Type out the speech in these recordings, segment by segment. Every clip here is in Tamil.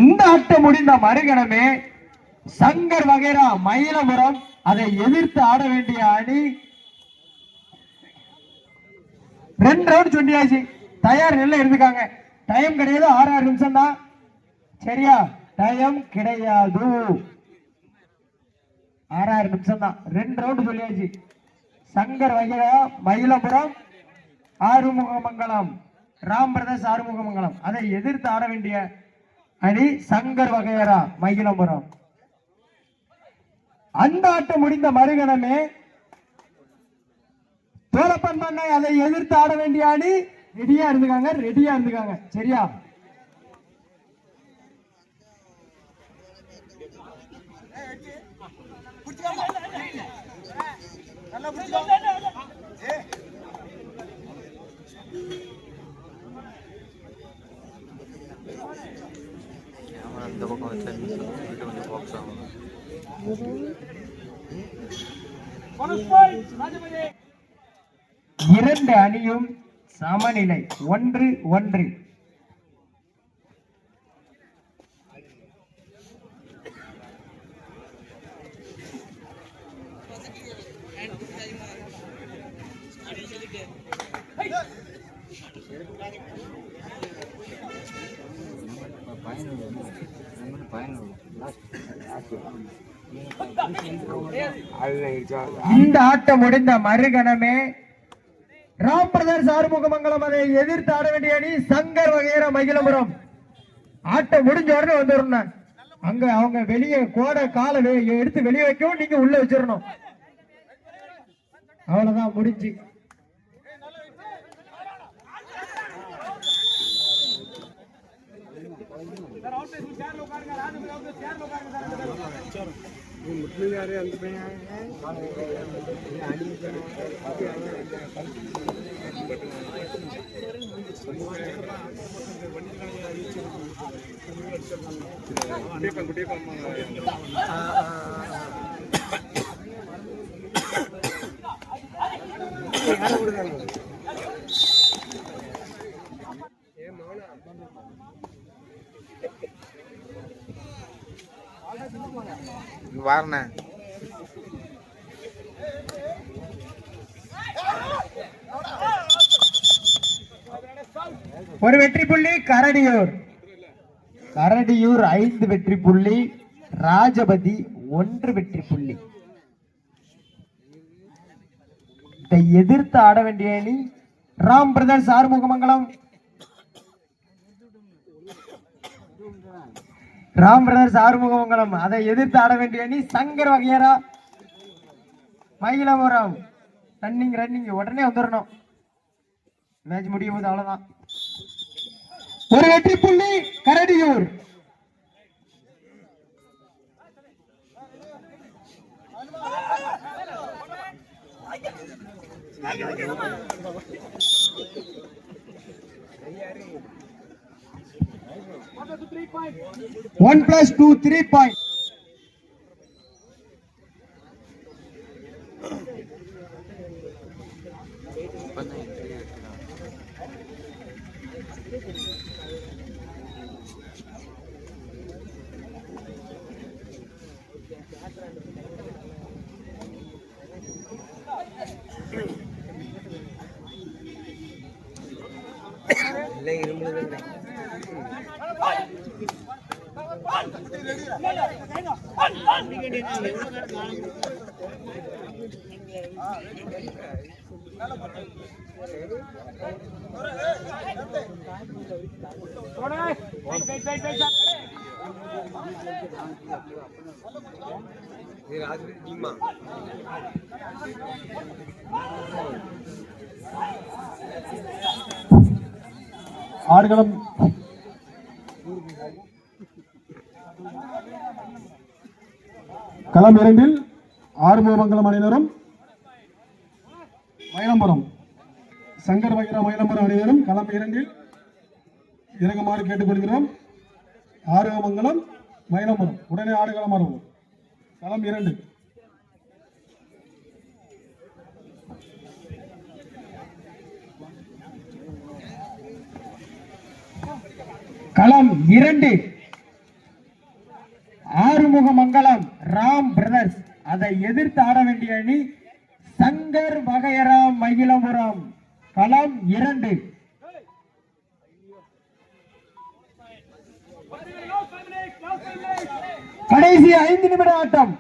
இந்த ஆட்டம் முடிந்த மறுகணமே சங்கர் வகைரா மயிலபுரம் அதை எதிர்த்து ஆட வேண்டிய அணி 2 ரவுண்ட் சொல்லியாச்சு. தயார் நிலை இருந்துக்காங்க. டைம் கிடையாது, 6 நிமிஷம் தான். சரியா? டைம் கிடையாது, 6 நிமிஷம் தான். 2 ரவுண்ட் சொல்லியாச்சு. சங்கர் வகைரா மயிலபுரம், ஆறுமுகமங்கலம் ராம் பிரதர்ஸ் ஆறுமுகமங்கலம் அதை எதிர்த்து ஆட வேண்டிய அணி சங்கர் வகையரா மயிலபுரம். அந்த ஆட்டம் முடிந்த மறுகணமே தோலப்பன் பண்ணை அதை எதிர்த்து ஆட வேண்டிய அணி ரெடியா இருந்துக்காங்க. சரியா? இந்த பக்கம் கொஞ்சம் பாக்ஸ் ஆகும். இரண்டு அணியும் சமநிலை 1-1. இந்த ஆட்டம் முடிந்த மறுகணமே ராம் பிரதர்ஸ் ஆறுமுகமங்கலம் அதை எதிர்த்து ஆட வேண்டிய அணி சங்கர் வகையரா மகிழபுரம். ஆட்டம் முடிஞ்ச உடனே வந்துடணும். அங்க அவங்க வெளியே கோடை காலை எடுத்து வெளியே வைக்கவும், நீங்க உள்ள வச்சிடணும். அவ்வளவுதான், முடிஞ்சு. வாரண ஒரு வெற்றி புள்ளி கரடியூர். 5 வெற்றி புள்ளி, ராஜபதி 1 வெற்றி புள்ளி. இதை எதிர்த்து ஆட வேண்டிய அணி ராம் பிரதர்ஸ் ஆறுமுகமங்கலம். அதை எதிர்த்து ஆட வேண்டிய அணி சங்கர் வகையரா மயிலபுரம். ரன்னிங் உடனே வந்துடணும். மேட்ச் முடியும் போது அவ்வளவுதான். ஒரு வெற்றி புள்ளி கரடியூர். One plus 2 3 point. ये राजवीर टीम ஆடுகளம் களம் 2 ஆறுமுகமங்கலம் அணியினரும் மயிலம்புரம் சங்கர் வகைரா மயிலம்புரம் அணியினரும் களம் 2 இறங்குமாறு கேட்டுக்கொள்கிறோம். ஆறுமுகமங்கலம் மயிலம்புரம் உடனே ஆடுகளம் வருவோம். களம் 2. களம் 2 ஆறுமுகமங்கலம் ராம் பிரதர்ஸ். அதை எதிர்த்து ஆட வேண்டிய அணி சங்கர் வகையரா மகிழபுரம். களம் 2. கடைசி 5 நிமிட ஆட்டம்.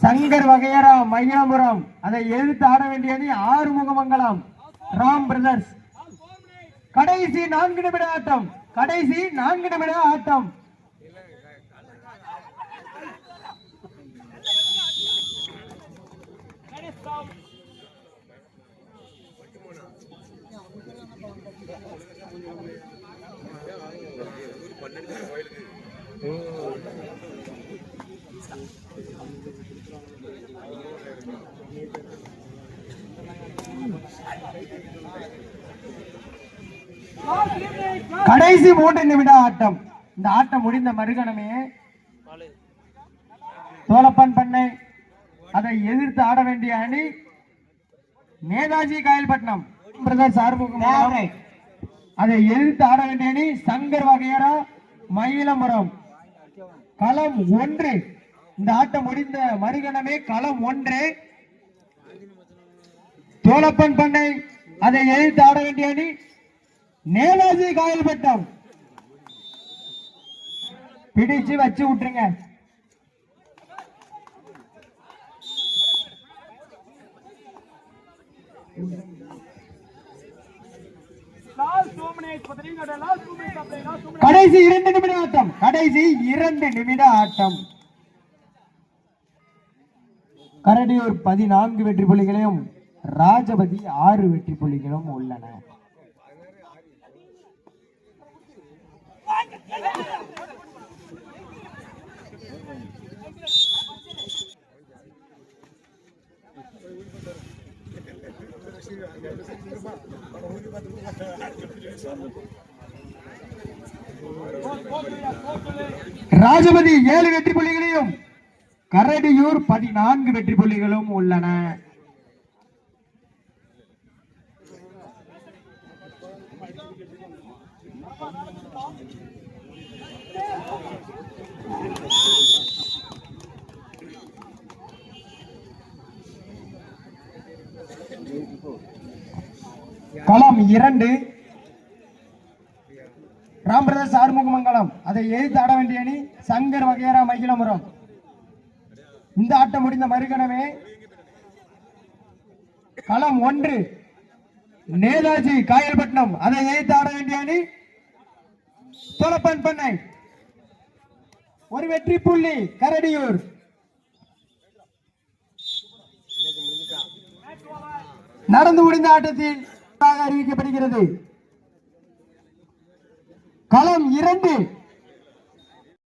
சங்கர் வகையரா மயிலாபுரம். அதை எதிர்த்து ஆட வேண்டிய அணி ஆறுமுகமங்கலம் ராம் பிரதர்ஸ். கடைசி 4 நிமிட ஆட்டம். கடைசி 4 நிமிட ஆட்டம். கடைசி 3 நிமிட ஆட்டம். இந்த ஆட்டம் முடிந்த மறுகணமே தோலப்பன் பண்ணை. அதை எதிர்த்து ஆட வேண்டிய அணி நேதாஜி காயல்பட்டினம் பிரதர்ஸ் ஆறுமுகம். அதை எதிர்த்து ஆட வேண்டிய அணி சங்கர் வகையரா மயிலபுரம். களம் 1. இந்த ஆட்டம் முடிந்த மறுகணமே களம் 1 தோலப்பன் பண்ணை. அதை எதிர்த்து ஆட வேண்டிய அணி நேதாஜி காயல்பட்டம். பிடிச்சு வச்சு விட்டுருங்க. கடைசி 2 நிமிட ஆட்டம். கடைசி 2 நிமிட ஆட்டம். கரடியூர் 14 வெற்றி புள்ளிகளையும் ராஜபதி 6 வெற்றி புள்ளிகளும் உள்ளன. ராஜபதி 7 வெற்றி புள்ளிகளையும் கரடியூர் 14 வெற்றி புள்ளிகளும் உள்ளன. களம் 2 ராம் பிரதர்ஸ் ஆறுமுகமங்கலம். அதை எதிர்த்து ஆட வேண்டிய அணி சங்கர் வகையரா மகிழபுரம். இந்த ஆட்டம் முடிந்த மறுகணமே களம் 1 நேதாஜி காயல்பட்டினம். அதை எதிர்த்து ஆட வேண்டிய அணி தோலப்பன் பண்ணை. 1 வெற்றி புள்ளி கரடியூர். நடந்து முடிந்த ஆட்டத்தில் அறிவிக்கப்படுகிறது. களம் 2